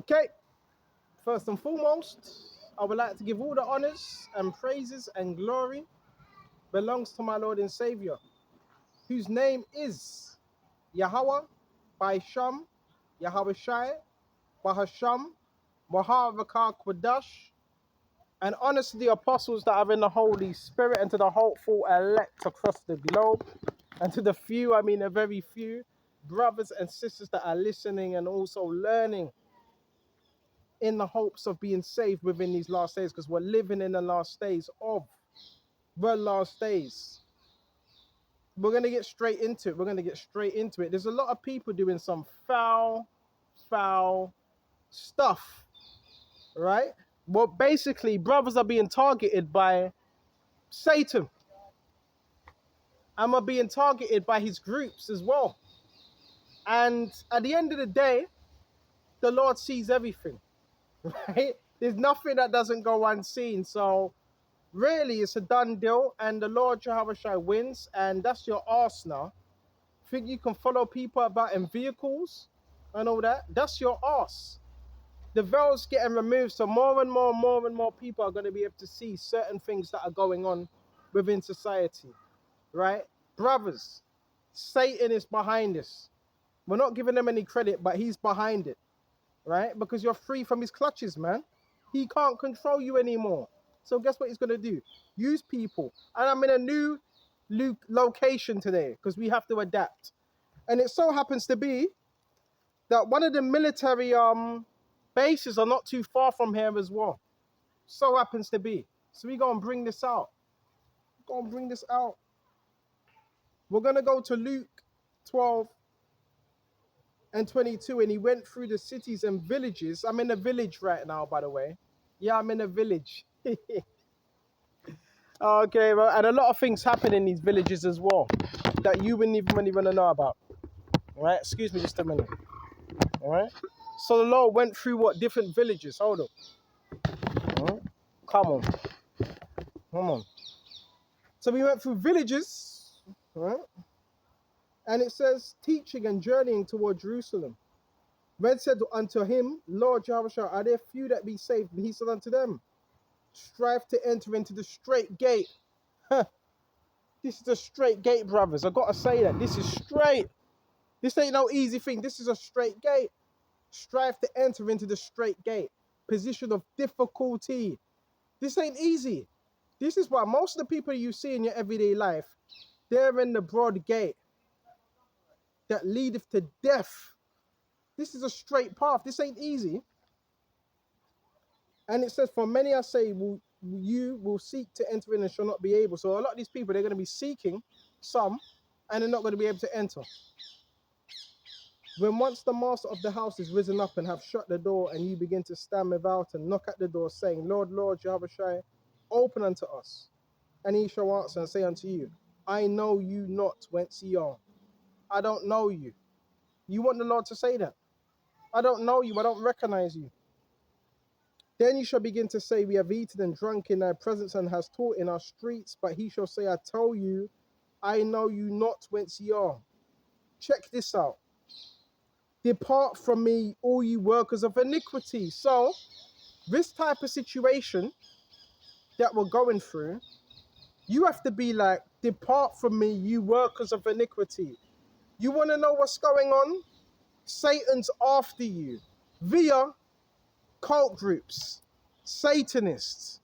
Okay, first and foremost, I would like to give all the honors and praises and glory belongs to my Lord and Savior, whose name is Yahweh, Baisham, Yahawashi, Bahasham, Mahavakar Kwadash, and honors to the apostles that are in the Holy Spirit, and to the hopeful elect across the globe, and to the few, I mean a very few, brothers and sisters that are listening and also learning in the hopes of being saved within these last days, because we're living in the last days of the last days. We're going to get straight into it. There's a lot of people doing some foul stuff, right? Well, basically, brothers are being targeted by Satan, and are being targeted by his groups as well. And at the end of the day, the Lord sees everything, right? There's nothing that doesn't go unseen. So really, it's a done deal, and the Lord Yahawashi wins, and that's your arse now. Think you can follow people about in vehicles and all that? That's your arse. The veil's getting removed, so more and more people are going to be able to see certain things that are going on within society, right? Brothers, Satan is behind this. We're not giving him any credit, but he's behind it, right? Because you're free from his clutches, man. He can't control you anymore. So guess what he's going to do? Use people. And I'm in a new location today because we have to adapt. And it so happens to be that one of the military bases are not too far from here as well. So happens to be. So we're going to bring this out. We're going to go to Luke 12 and 22. And he went through the cities and villages. I'm in a village right now, by the way. Yeah, I'm in a village. Okay, well, and a lot of things happen in these villages as well that you wouldn't even know about. All right, excuse me just a minute. All right. So the Lord went through what different villages? Hold on. All right. Come on. So we went through villages, right? And it says, teaching and journeying toward Jerusalem. Men said unto him, Lord Yahawashi, are there few that be saved? And he said unto them, strive to enter into the straight gate. This is the straight gate, brothers. I gotta say that. This is straight. This ain't no easy thing. This is a straight gate. Strive to enter into the straight gate. Position of difficulty. This ain't easy. This is why most of the people you see in your everyday life, they're in the broad gate that leadeth to death. This is a straight path. This ain't easy. And it says, for many I say, you will seek to enter in and shall not be able. So a lot of these people, they're going to be seeking some, and they're not going to be able to enter. When once the master of the house is risen up and have shut the door, and you begin to stand without and knock at the door, saying, Lord, Lord, Yahawashi, open unto us. And he shall answer and say unto you, I know you not whence ye are. I don't know you. You want the Lord to say that? I don't know you. I don't recognize you. Then you shall begin to say, we have eaten and drunk in thy presence and has taught in our streets. But he shall say, I tell you, I know you not whence ye are. Check this out. Depart from me, all you workers of iniquity. So, this type of situation that we're going through, you have to be like, depart from me, you workers of iniquity. You want to know what's going on? Satan's after you via cult groups, Satanists,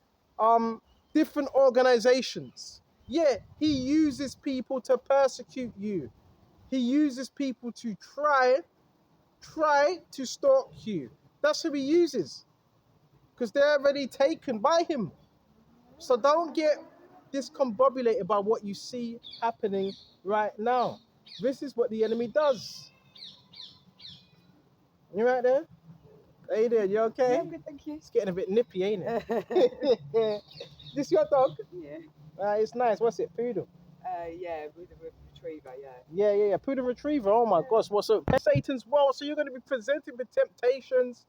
different organizations. Yeah, he uses people to persecute you. He uses people to try to stalk you. That's who he uses, because they're already taken by him. So don't get discombobulated by what you see happening right now. This is what the enemy does. You right there? Hey there, you okay? Yeah, I'm good, thank you. It's getting a bit nippy, ain't it? This your dog? Yeah. It's nice. What's it? Poodle? Yeah, with a retriever, yeah. Yeah. Poodle retriever. Oh my gosh. What's up? Satan's world. So you're going to be presented with temptations.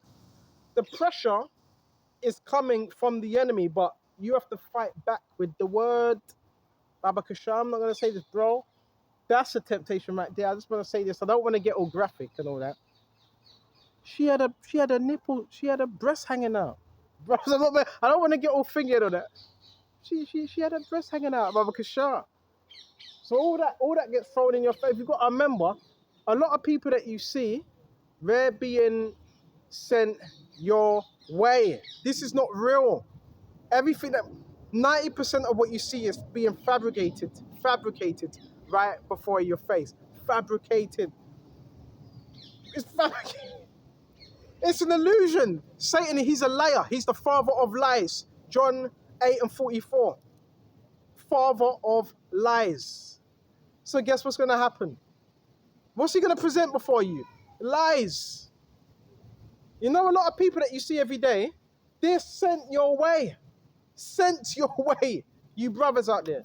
The pressure is coming from the enemy, but you have to fight back with the word. Baba Kasha, I'm not going to say this, bro. That's a temptation right there. I just want to say this. I don't want to get all graphic and all that. She had a nipple, she had a breast hanging out. Bro, I don't want to get all fingered on that. She had a breast hanging out, Baba Kashar. So all that gets thrown in your face. You've got to remember, a lot of people that you see, they're being sent your way. This is not real. Everything that 90% of what you see is being fabricated right before your face. Fabricated. It's fabricated. It's an illusion. Satan, he's a liar. He's the father of lies. John 8:44. Father of lies. So guess what's going to happen? What's he going to present before you? Lies. You know, a lot of people that you see every day, they're sent your way. Sent your way. You brothers out there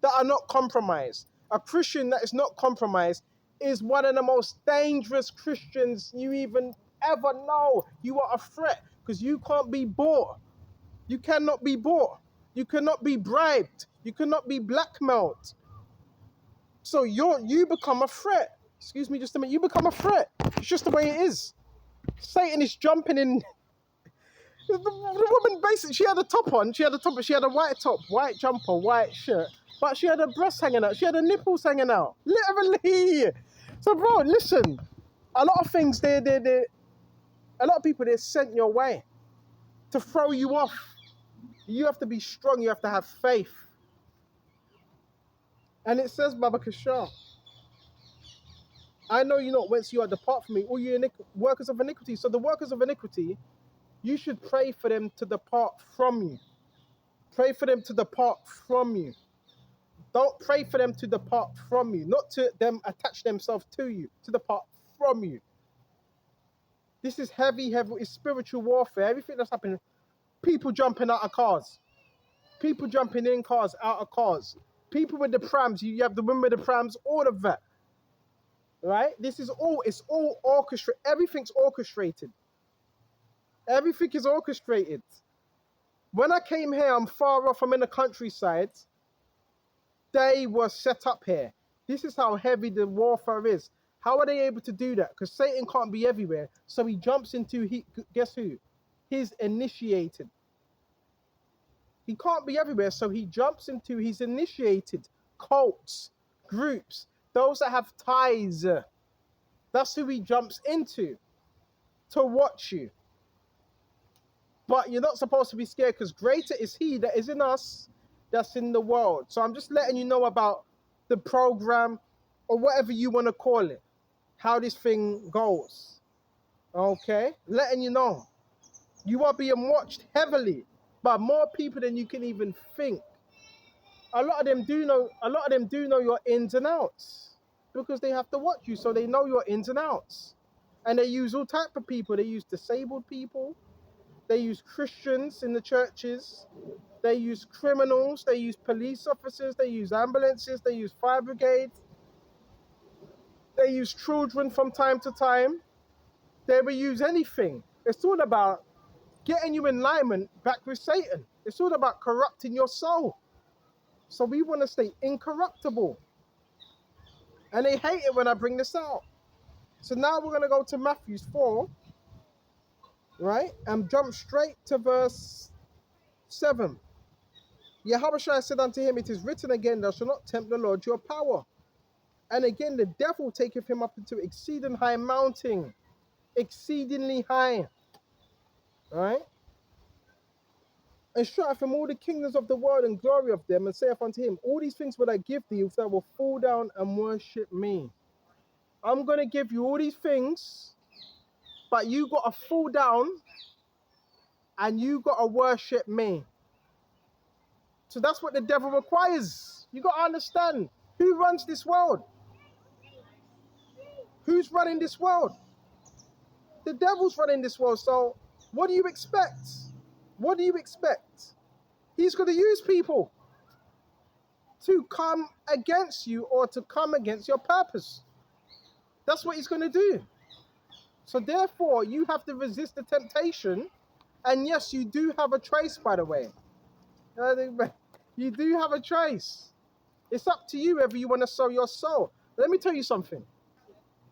that are not compromised. A Christian that is not compromised is one of the most dangerous Christians you even ever know. You are a threat because you can't be bought. You cannot be bought. You cannot be bribed. You cannot be blackmailed. So you become a threat. Excuse me just a minute. You become a threat. It's just the way it is. Satan is jumping in. The woman basically, she had a top on. She had a white top, white jumper, white shirt. But she had her breasts hanging out. She had her nipples hanging out. Literally. So bro, listen. A lot of things, a lot of people, they're sent your way to throw you off. You have to be strong. You have to have faith. And it says, Baba Kashar, I know you not whence you are, depart from me, all you workers of iniquity. So the workers of iniquity, you should pray for them to depart from you. Pray for them to depart from you. Don't pray for them to depart from you. Not to them attach themselves to you, to depart from you. This is heavy, it's spiritual warfare. Everything that's happening, people jumping out of cars. People jumping in cars, out of cars. People with the prams, you have the women with the prams, all of that. Right? It's all orchestrated. Everything's orchestrated. Everything is orchestrated. When I came here, I'm far off, I'm in the countryside. They were set up here. This is how heavy the warfare is. How are they able to do that? Because Satan can't be everywhere. So he jumps into, guess who? He's initiated. He can't be everywhere, so he jumps into his initiated cults, groups, those that have ties. That's who he jumps into to watch you. But you're not supposed to be scared because greater is he that is in us that's in the world. So I'm just letting you know about the program or whatever you want to call it, how this thing goes. Okay? Letting you know. You are being watched heavily by more people than you can even think. A lot of them do know your ins and outs because they have to watch you, so they know your ins and outs. And they use all type of people. They use disabled people. They use Christians in the churches. They use criminals. They use police officers. They use ambulances. They use fire brigades. They use children from time to time. They will use anything. It's all about getting you in alignment back with Satan. It's all about corrupting your soul. So we want to stay incorruptible. And they hate it when I bring this out. So now we're going to go to Matthew 4, right? And jump straight to verse 7. Yahawashi said unto him, it is written again, thou shalt not tempt the Lord your power. And again, the devil taketh him up into exceeding high mountain. Exceedingly high. Right? And showeth him all the kingdoms of the world and glory of them, and saith unto him, all these things will I give thee if thou wilt fall down and worship me. I'm going to give you all these things, but you got to fall down and you got to worship me. So that's what the devil requires. You got to understand who runs this world. Who's running this world? The devil's running this world. So what do you expect? What do you expect? He's going to use people to come against you or to come against your purpose. That's what he's going to do. So therefore, you have to resist the temptation. And yes, you do have a choice, by the way. You do have a choice. It's up to you whether you want to sow your soul. Let me tell you something.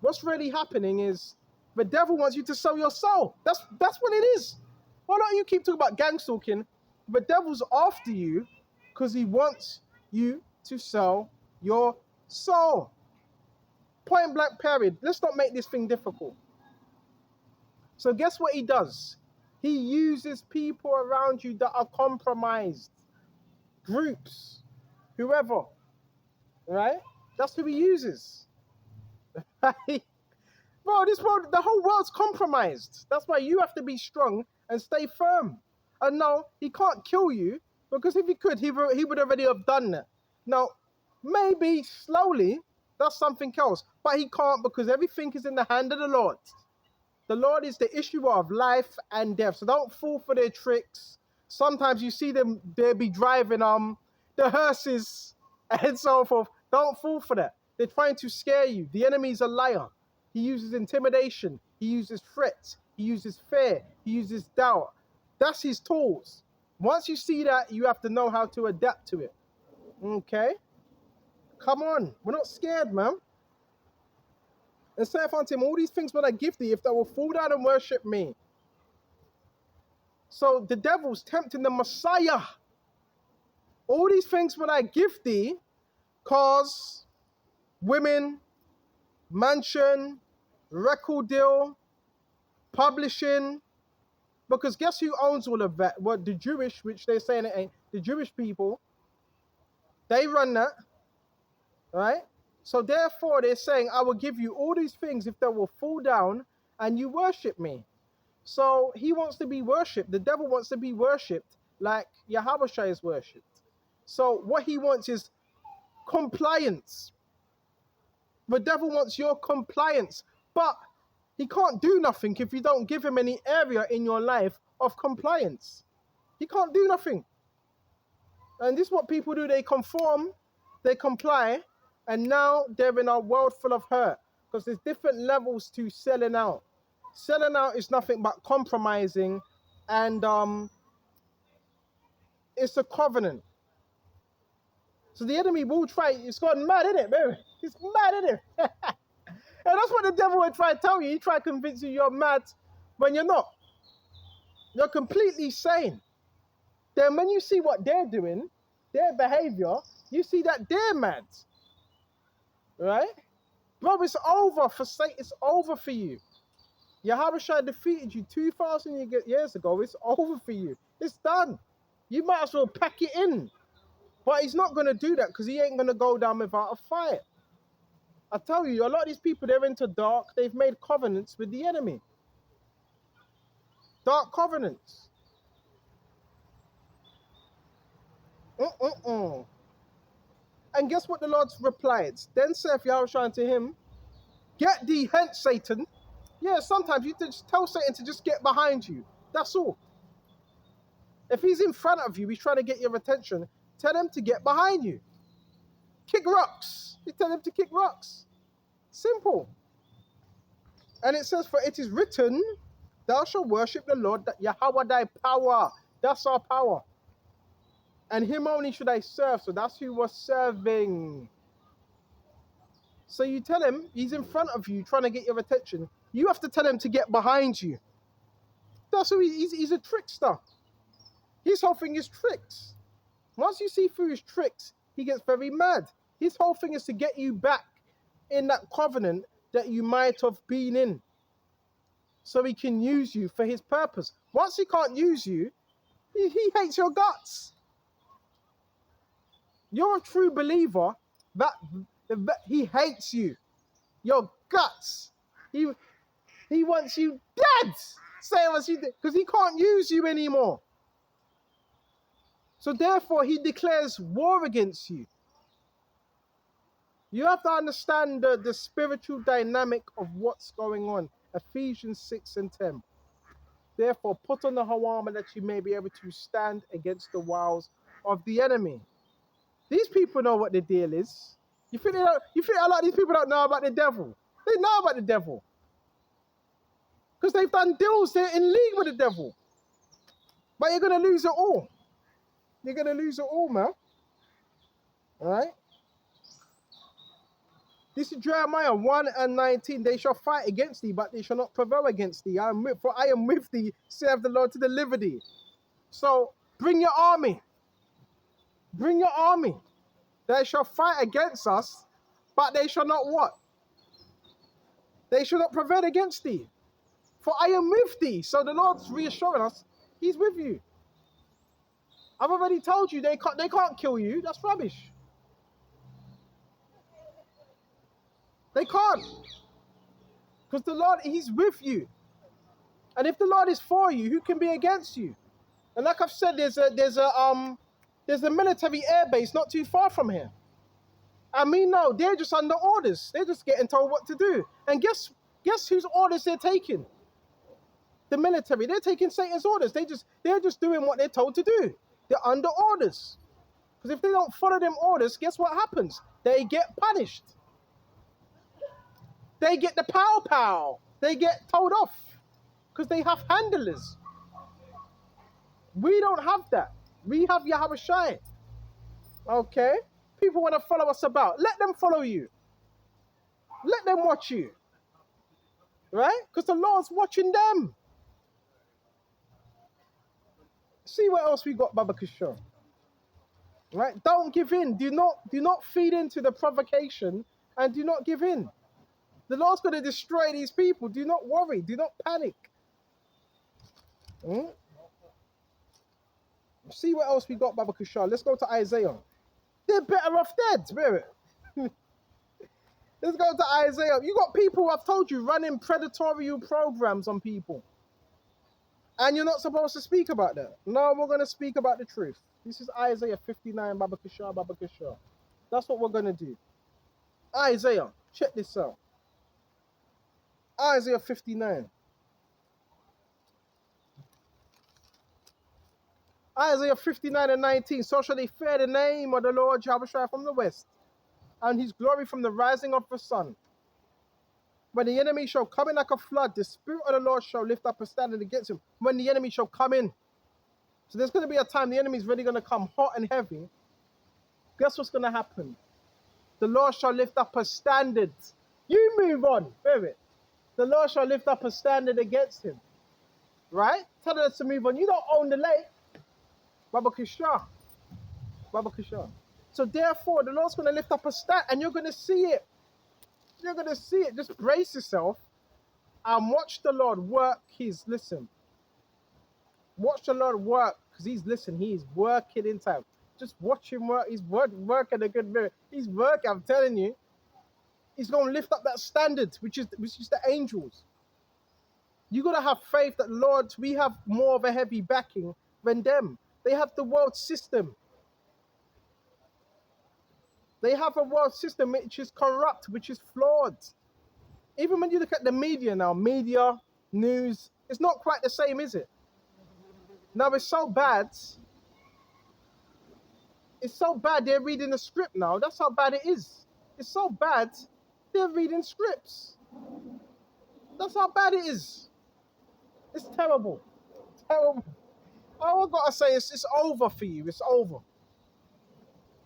What's really happening is The devil wants you to sell your soul. That's what it is. Why don't you keep talking about gang stalking? The devil's after you because he wants you to sell your soul. Point blank period. Let's not make this thing difficult. So guess what he does? He uses people around you that are compromised. Groups. Whoever. Right? That's who he uses. Bro, the whole world's compromised. That's why you have to be strong and stay firm. And no, he can't kill you, because if he could, he would already have done that. Now, maybe slowly, that's something else. But he can't, because everything is in the hand of the Lord. The Lord is the issuer of life and death. So don't fall for their tricks. Sometimes you see them, they'll be driving the hearses and so forth. Don't fall for that. They're trying to scare you. The enemy's a liar. He uses intimidation. He uses threats. He uses fear. He uses doubt. That's his tools. Once you see that, you have to know how to adapt to it. Okay? Come on. We're not scared, man. And saith unto him, all these things will I give thee if thou will fall down and worship me. So the devil's tempting the Messiah. All these things will I give thee, cause, women, mansion, record deal, publishing. Because guess who owns all of that? Well, the Jewish, which they're saying it ain't, the Jewish people, they run that, right? So therefore they're saying, I will give you all these things if they will fall down and you worship me. So he wants to be worshipped. The devil wants to be worshipped like yahawashi is worshipped. So what he wants is compliance. The devil wants your compliance, but he can't do nothing if you don't give him any area in your life of compliance. He can't do nothing. And this is what people do. They conform, they comply, and now they're in a world full of hurt, because there's different levels to selling out. Selling out is nothing but compromising, and it's a covenant. So the enemy will try. It's gone mad, isn't it, baby? It's mad, isn't it? And that's what the devil will try to tell you. He try to convince you you're mad when you're not. You're completely sane. Then when you see what they're doing, their behavior, you see that they're mad. Right? Bro, it's over for Satan. It's over for you. Yahawashi defeated you 2,000 years ago. It's over for you. It's done. You might as well pack it in. But he's not going to do that, because he ain't going to go down without a fight. I tell you, a lot of these people, they're into dark. They've made covenants with the enemy. Dark covenants. And guess what the Lord's replied? Then saith Yahawashi unto him, get thee hence, Satan. Yeah, sometimes you just tell Satan to just get behind you. That's all. If he's in front of you, he's trying to get your attention, tell him to get behind you. Kick rocks. You tell him to kick rocks. Simple. And it says, for it is written, thou shalt worship the Lord, that Yahweh thy power. That's our power. And him only should I serve. So that's who we're serving. So you tell him, he's in front of you trying to get your attention. You have to tell him to get behind you. That's who he's a trickster. His whole thing is tricks. Once you see through his tricks, he gets very mad. His whole thing is to get you back in that covenant that you might have been in, so he can use you for his purpose. Once he can't use you, he hates your guts. You're a true believer, that he hates you. Your guts. He wants you dead. Say what you did, because he can't use you anymore. So therefore, he declares war against you. You have to understand the spiritual dynamic of what's going on. Ephesians 6 and 10. Therefore, put on the whole armor that you may be able to stand against the wiles of the enemy. These people know what the deal is. You think a lot of these people don't know about the devil? They know about the devil. Because they've done deals, they're in league with the devil. But you're going to lose it all. You're going to lose it all, man. All right? This is Jeremiah 1:19. They shall fight against thee, but they shall not prevail against thee. For I am with thee, saith the Lord, to deliver thee. So bring your army. Bring your army. They shall fight against us, but they shall not what? They shall not prevail against thee. For I am with thee. So the Lord's reassuring us, he's with you. I've already told you they can't kill you. That's rubbish. They can't. Because the Lord, he's with you. And if the Lord is for you, who can be against you? And like I've said, there's a military air base not too far from here. And we know they're just under orders. They're just getting told what to do. And guess whose orders they're taking? The military. They're taking Satan's orders. They're just doing what they're told to do. They're under orders. Because if they don't follow them orders, guess what happens? They get punished. They get the pow. They get told off. Because they have handlers. We don't have that. We have yahawashi. Okay? People want to follow us about. Let them follow you. Let them watch you. Right? Because the Lord's watching them. See what else we got, Baba Kishore. Right? Don't give in. Do not feed into the provocation, and do not give in. The Lord's going to destroy these people. Do not worry. Do not panic. See what else we got, Baba Kishore. Let's go to Isaiah. They're better off dead, spirit. Let's go to Isaiah. You got people, I've told you, running predatory programs on people. And you're not supposed to speak about that. No, we're going to speak about the truth. This is Isaiah 59, Baba Kishore, Baba Kishore. That's what we're going to do. Isaiah, check this out. Isaiah 59. Isaiah 59:19. So shall they fear the name of the Lord Yahawashi from the west, and his glory from the rising of the sun. When the enemy shall come in like a flood, the Spirit of the Lord shall lift up a standard against him. When the enemy shall come in. So there's going to be a time the enemy's really going to come hot and heavy. Guess what's going to happen? The Lord shall lift up a standard. You move on. Spirit. The Lord shall lift up a standard against him. Right? Tell us to move on. You don't own the lake. Baba Kishore. Baba Kishore. So therefore, the Lord's going to lift up a stand, and you're going to see it. You're going to see it. Just brace yourself and watch the Lord work his, listen. Watch the Lord work, because he's working in time. Just watch him work. He's working a good mirror. He's working, I'm telling you. He's going to lift up that standard, which is the angels. You got to have faith that, Lord, we have more of a heavy backing than them. They have the world system. They have a world system which is corrupt, which is flawed. Even when you look at the media now, news, it's not quite the same, is it? Now it's so bad. It's so bad they're reading the script now. That's how bad it is. It's so bad they're reading scripts. That's how bad it is. It's terrible. Terrible. All I've got to say is it's over for you. It's over.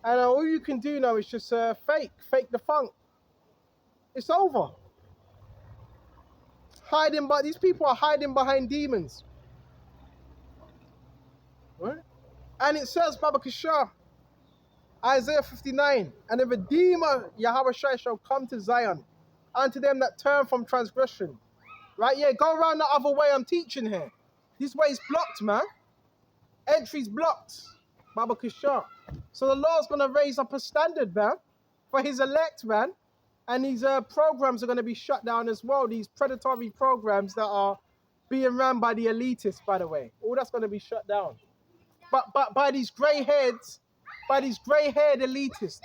And all you can do now is just fake the funk. It's over. These people are hiding behind demons. Right? And it says, Baba Kishore, Isaiah 59, and the Redeemer Yahawashi shall come to Zion, unto them that turn from transgression. Right? Yeah, go around the other way I'm teaching here. This way is blocked, man. Entry's blocked. Baba Kishore. So the Lord's going to raise up a standard, man, for his elect, man. And these programs are going to be shut down as well. These predatory programs that are being run by the elitists, by the way. All that's going to be shut down. But by these grey-haired elitists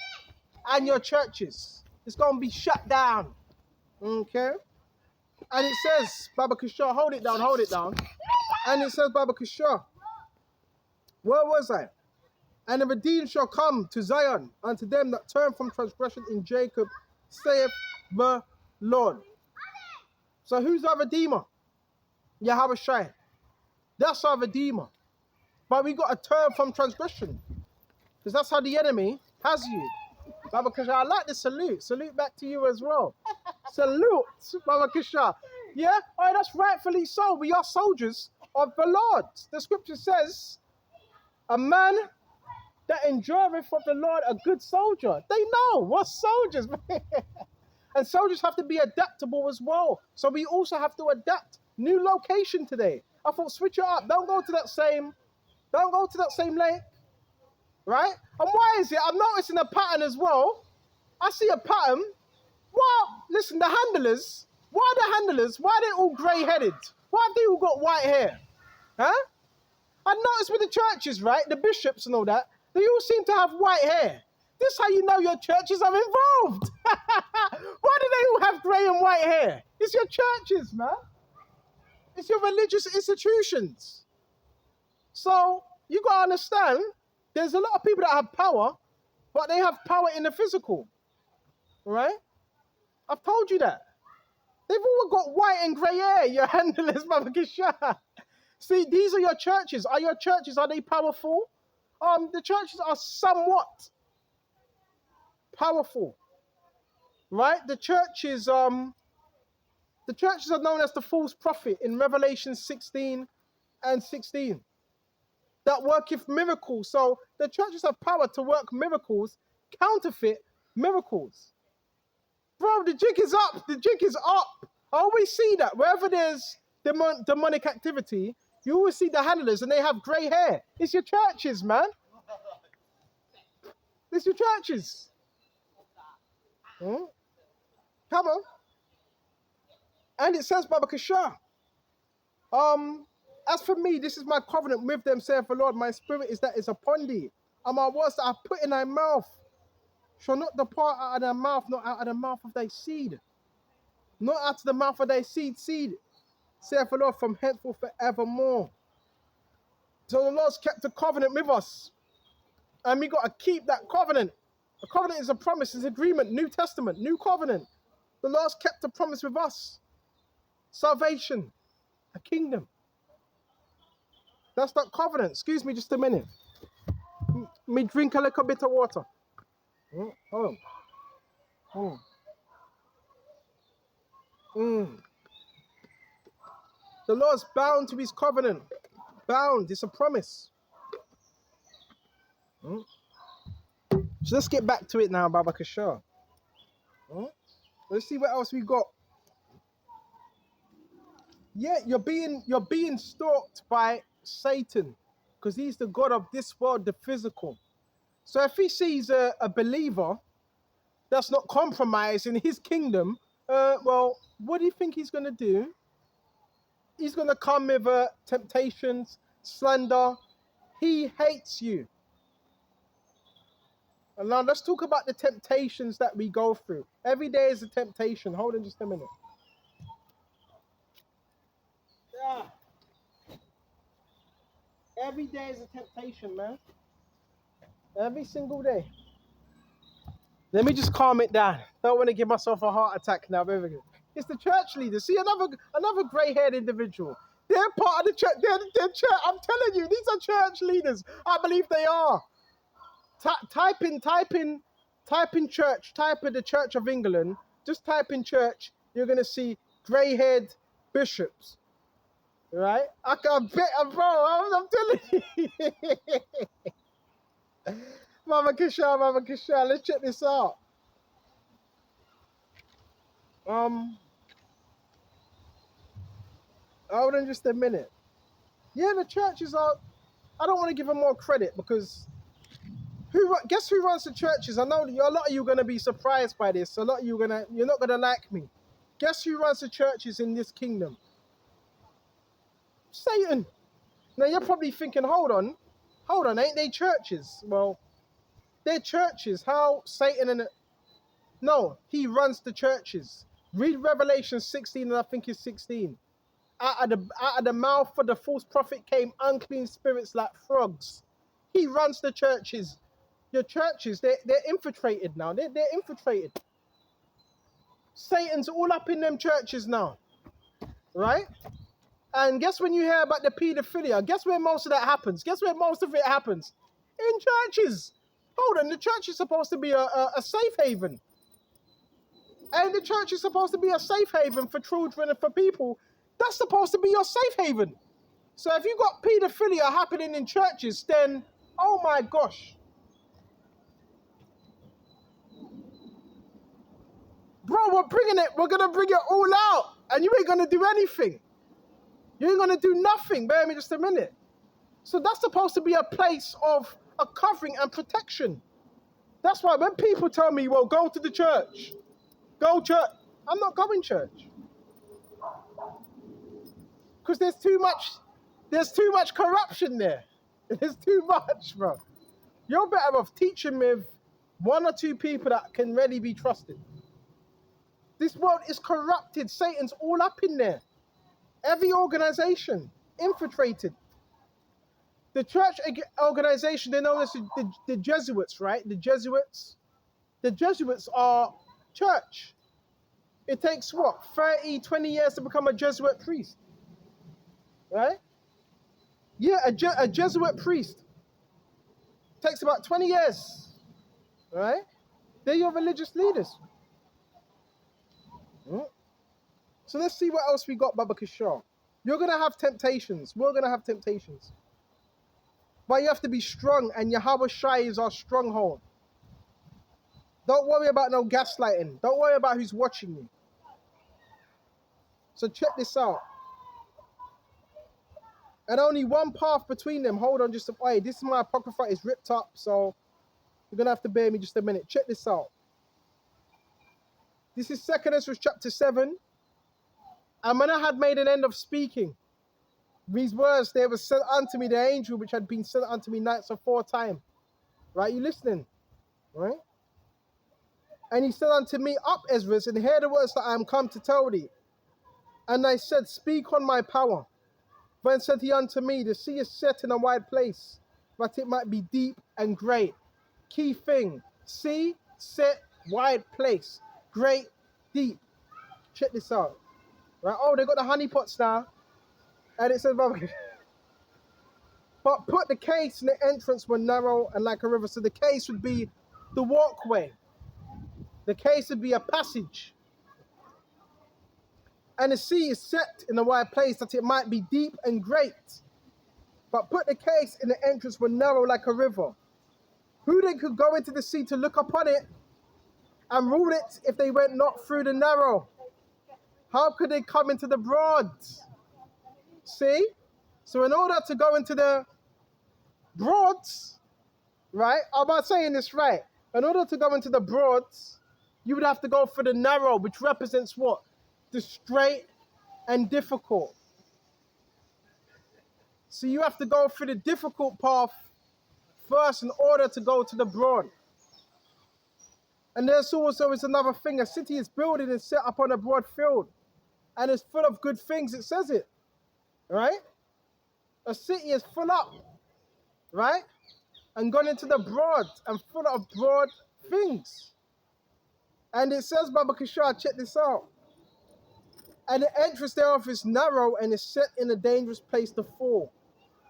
and your churches, it's going to be shut down. Okay? And it says, Baba Kishore, hold it down. And it says, Baba Kishore, where was I? And the redeemed shall come to Zion, unto them that turn from transgression in Jacob, saith the Lord. So who's our Redeemer? Yahawashi. That's our Redeemer. But we got to turn from transgression, because that's how the enemy has you. Baba Kasha, I like the salute. Salute back to you as well. Salute, Baba Kasha. Yeah, oh, that's rightfully so. We are soldiers of the Lord. The scripture says, a man that endureth of the Lord, a good soldier. They know what soldiers. And soldiers have to be adaptable as well. So we also have to adapt. New location today. I thought switch it up. Don't go to that same lane. Right? And why is it? I'm noticing a pattern as well. I see a pattern. Well, listen, the handlers, why are they all grey-headed? Why have they all got white hair? Huh? I noticed with the churches, right? The bishops and all that, they all seem to have white hair. This is how you know your churches are involved. Why do they all have grey and white hair? It's your churches, man. It's your religious institutions. So you got to understand, there's a lot of people that have power, but they have power in the physical. Right? I've told you that. They've all got white and grey hair, your handlers, Baba Kisha. See, these are your churches. Are your churches, are they powerful? The churches are somewhat powerful. Right? The churches are known as the false prophet in Revelation 16 and 16. That worketh miracles. So the churches have power to work miracles, counterfeit miracles. Bro, the jig is up. The jig is up. I always see that. Wherever there's demonic activity, you always see the handlers and they have grey hair. It's your churches, man. It's your churches. Come on. And it says, Baba Kasha, as for me, this is my covenant with them, saith the Lord. My spirit is upon thee. And my words that I put in thy mouth shall not depart out of thy mouth, not out of the mouth of thy seed. Not out of the mouth of thy seed, saith the Lord, from henceforth forevermore. So the Lord's kept a covenant with us. And we got to keep that covenant. A covenant is a promise, is agreement, New Testament, new covenant. The Lord's kept a promise with us. Salvation, a kingdom. That's that covenant. Excuse me just a minute. Me drink a little bit of water. The Lord's bound to his covenant. Bound, it's a promise. So let's get back to it now, Baba Kasha. Let's see what else we got. Yeah, you're being stalked by Satan because he's the god of this world, the physical. So if he sees a believer that's not compromised in his kingdom, well, what do you think he's going to do? He's going to come with temptations, slander. He hates you. And now let's talk about the temptations that we go through. Every day is a temptation. Hold on just a minute. Yeah. Every day is a temptation, man. Every single day. Let me just calm it down. Don't want to give myself a heart attack now. It's the church leaders. See, another grey-haired individual. They're part of the church. They're church. I'm telling you, these are church leaders. I believe they are. Type in church. Type in the Church of England. Just type in church. You're going to see grey-haired bishops. Right? I can bet, bro. I'm telling you. Mama Kisha, let's check this out. Hold on just a minute. Yeah, the churches are, I don't want to give them more credit because guess who runs the churches? I know a lot of you are going to be surprised by this. A lot of you you're not going to like me. Guess who runs the churches in this kingdom? Satan. Now you're probably thinking, hold on, ain't they churches? Well, they're churches. How Satan no, he runs the churches. Read Revelation 16 and I think it's 16. Out of the mouth of the false prophet came unclean spirits like frogs. He runs the churches. Your churches, they're infiltrated now. They're infiltrated. Satan's all up in them churches now. Right? And guess when you hear about the paedophilia, guess where most of that happens? Guess where most of it happens? In churches. Hold on, the church is supposed to be a safe haven. And the church is supposed to be a safe haven for children and for people. That's supposed to be your safe haven. So if you've got paedophilia happening in churches, then, oh my gosh. Bro, we're bringing it. We're going to bring it all out. And you ain't going to do anything. You ain't going to do nothing. Bear me just a minute. So that's supposed to be a place of a covering and protection. That's why when people tell me, well, go to the church. Go church. I'm not going church. Because there's too much corruption there. There's too much, bro. You're better off teaching with one or two people that can really be trusted. This world is corrupted. Satan's all up in there. Every organization infiltrated. The church organization, they're known as the Jesuits, right? The Jesuits are church. It takes what, 30, 20 years to become a Jesuit priest, right? Yeah, a Jesuit priest takes about 20 years, right? They're your religious leaders. So let's see what else we got, Baba Kishore. You're going to have temptations. We're going to have temptations. But you have to be strong, and yahawashi is our stronghold. Don't worry about no gaslighting. Don't worry about who's watching you. So check this out. And only one path between them. Hold on just a wait. This is my apocrypha. It's ripped up, so you're going to have to bear me just a minute. Check this out. This is 2 Ezra chapter 7. And when I had made an end of speaking these words, there was sent unto me the angel which had been sent unto me nights aforetime. Right? You listening? Right? And he said unto me, up, Ezra, and hear the words that I am come to tell thee. And I said, speak on my power. Then said he unto me, the sea is set in a wide place, that it might be deep and great. Key thing, sea, set, wide place, great, deep. Check this out. Right? Oh, they got the honeypots now. And it says, but put the case in the entrance were narrow and like a river. So the case would be the walkway. The case would be a passage. And the sea is set in a wide place that it might be deep and great. But put the case in the entrance were narrow like a river. Who then could go into the sea to look upon it and rule it if they went not through the narrow? How could they come into the broad? See? So in order to go into the broads, right? Am I saying this right? In order to go into the broads, you would have to go for the narrow, which represents what? The straight and difficult. So you have to go through the difficult path first in order to go to the broad. And there's also another thing. A city is builded and set up on a broad field. And it's full of good things. It says it. Right? A city is full up. Right? And gone into the broad and full of broad things. And it says, Baba Kishore, check this out. And the entrance thereof is narrow and is set in a dangerous place to fall.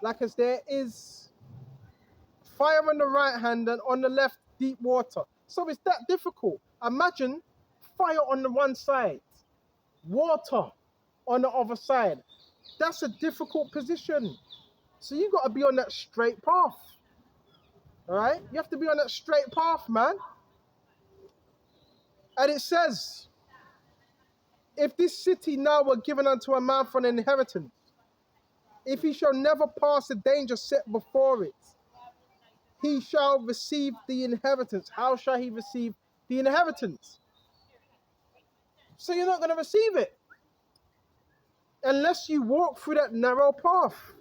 Like as there is fire on the right hand and on the left deep water. So it's that difficult. Imagine fire on the one side, water on the other side. That's a difficult position. So you got to be on that straight path. All right? You have to be on that straight path, man. And it says, if this city now were given unto a man for an inheritance, if he shall never pass the danger set before it, he shall receive the inheritance. How shall he receive the inheritance? So you're not going to receive it unless you walk through that narrow path.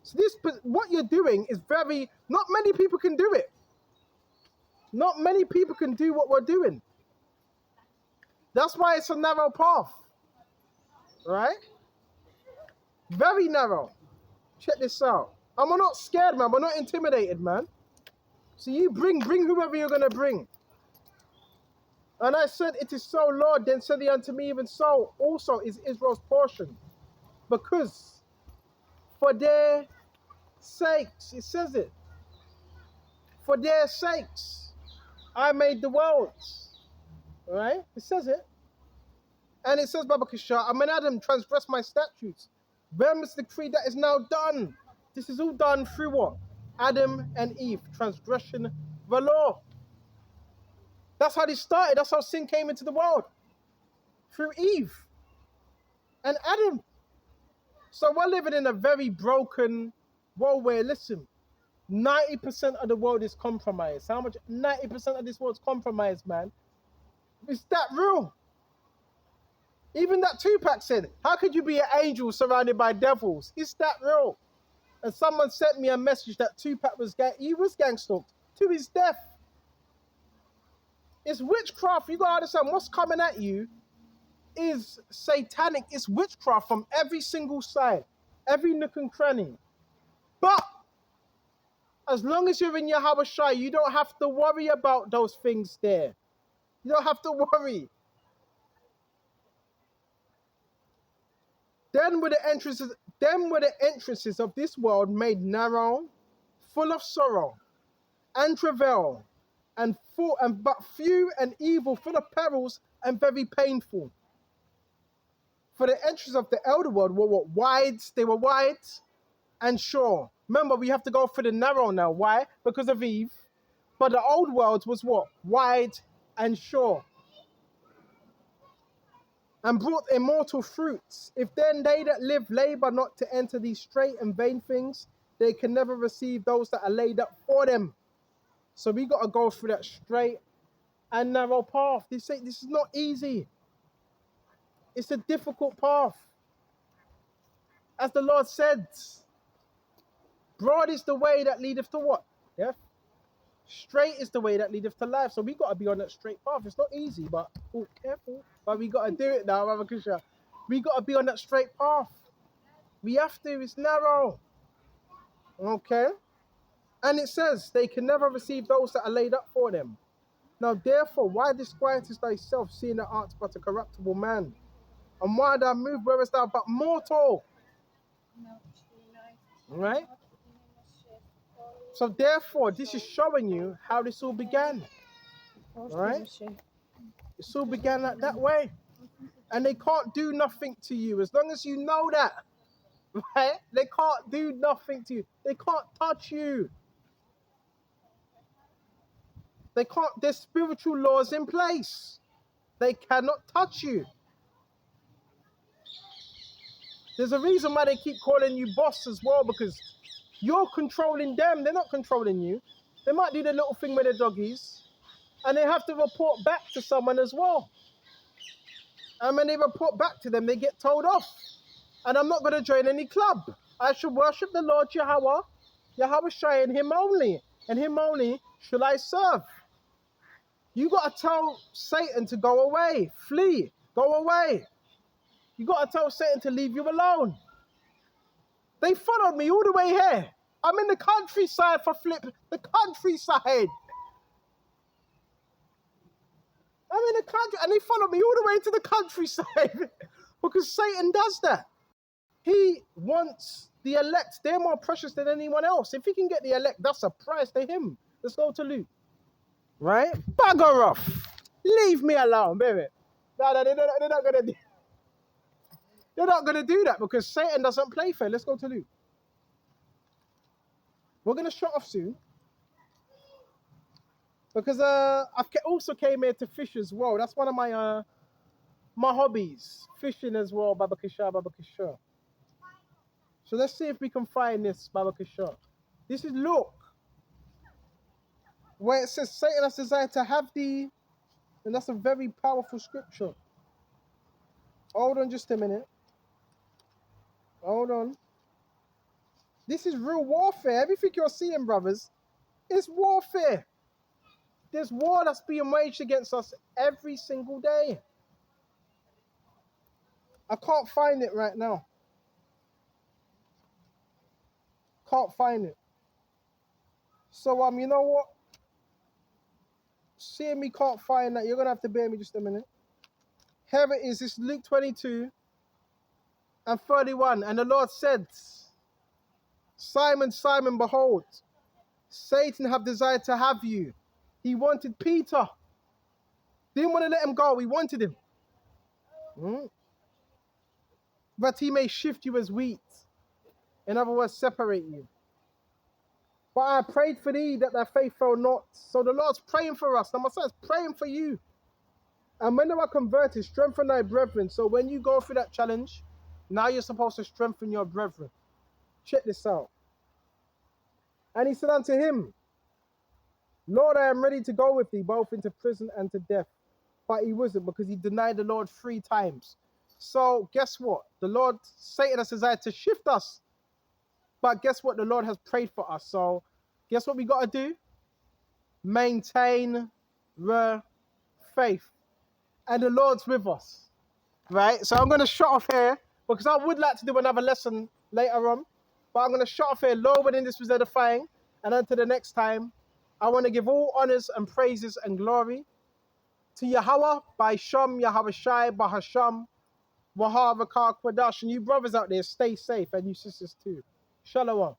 So what you're doing is not many people can do it. Not many people can do what we're doing. That's why it's a narrow path. Right? Very narrow. Check this out. And we're not scared, man. We're not intimidated, man. So you bring whoever you're going to bring. And I said, it is so, Lord. Then said he unto me, even so also is Israel's portion. Because for their sakes, it says it. For their sakes, I made the worlds. Right? It says it. And it says, Baba Kisha, I'm an Adam, transgress my statutes. Remember the decree that is now done. This is all done through what? Adam and Eve, transgression of the law. That's how this started. That's how sin came into the world. Through Eve and Adam. So we're living in a very broken world where, listen, 90% of the world is compromised. How much? 90% of this world is compromised, man. Is that real? Even that Tupac said, how could you be an angel surrounded by devils? Is that real? And someone sent me a message that Tupac was gang-stalked to his death. It's witchcraft. You gotta understand what's coming at you is satanic. It's witchcraft from every single side, every nook and cranny. But as long as you're in yahawashi, you don't have to worry about those things there. You don't have to worry. Then were the entrances of this world made narrow, full of sorrow and travail, but few and evil, full of perils and very painful. For the entrances of the elder world were what? Wide. They were wide and sure. Remember, we have to go through the narrow now. Why? Because of Eve. But the old world was what? Wide and sure. And brought immortal fruits. If then they that live labor not to enter these straight and vain things, they can never receive those that are laid up for them. So we got to go through that straight and narrow path. This is not easy. It's a difficult path. As the Lord said, broad is the way that leadeth to what? Yeah. Straight is the way that leadeth to life. So we got to be on that straight path. It's not easy, but careful. But we got to do it now, Mama Kusha. We got to be on that straight path. We have to. It's narrow. Okay? And it says, they can never receive those that are laid up for them. Now, therefore, why disquietest thyself, seeing thou art but a corruptible man? And why thou move, whereas thou but mortal? Right? So therefore, this is showing you how this all began. Right? This all began like that way. And they can't do nothing to you as long as you know that. Right? They can't do nothing to you. They can't touch you. They can't, there's spiritual laws in place. They cannot touch you. There's a reason why they keep calling you boss as well, because you're controlling them. They're not controlling you. They might do the little thing with the doggies, and they have to report back to someone as well. And when they report back to them, they get told off. And I'm not going to join any club. I should worship the Lord Yahawashi, and Him only. And Him only shall I serve. You got to tell Satan to go away, flee, go away. You got to tell Satan to leave you alone. They followed me all the way here. I'm in the countryside for flip. The countryside. I'm in the country, and they followed me all the way to the countryside because Satan does that. He wants the elect. They're more precious than anyone else. If he can get the elect, that's a prize to him. Let's go to Luke. Right? Bugger off. Leave me alone, baby. No, they're not going to do. They're not going to do that because Satan doesn't play fair. Let's go to Luke. We're going to shut off soon. Because I also came here to fish as well. That's one of my my hobbies. Fishing as well, Baba Kisha. So let's see if we can find this, Baba Kisha. This is Luke, where it says Satan has desired to have thee. And that's a very powerful scripture. Hold on just a minute. Hold on. This is real warfare. Everything you're seeing, brothers, is warfare. There's war that's being waged against us every single day. I can't find it right now. Can't find it. So, you know what? Seeing me can't find that, you're going to have to bear me just a minute. Here it is. It's Luke 22 and 31. And the Lord said, Simon, Simon, behold, Satan have desired to have you. He wanted Peter. Didn't want to let him go. He wanted him. But he may shift you as wheat. In other words, separate you. But I prayed for thee that thy faith fail not. So the Lord's praying for us. Now my son's praying for you. And when they were converted, strengthen thy brethren. So when you go through that challenge, now you're supposed to strengthen your brethren. Check this out. And he said unto him, Lord, I am ready to go with thee, both into prison and to death. But he wasn't, because he denied the Lord 3 times. So guess what? The Lord, Satan has desired to shift us. But guess what? The Lord has prayed for us. So guess what we got to do? Maintain the faith. And the Lord's with us. Right? So I'm going to shut off here, because I would like to do another lesson later on. But I'm going to shut off here. Lord, within this was edifying. And until the next time, I want to give all honors and praises and glory to Yahweh by Sham, Yahawashi, Bahasham, Wahavakar, Kwadash. And you brothers out there, stay safe. And you sisters too. Shalom.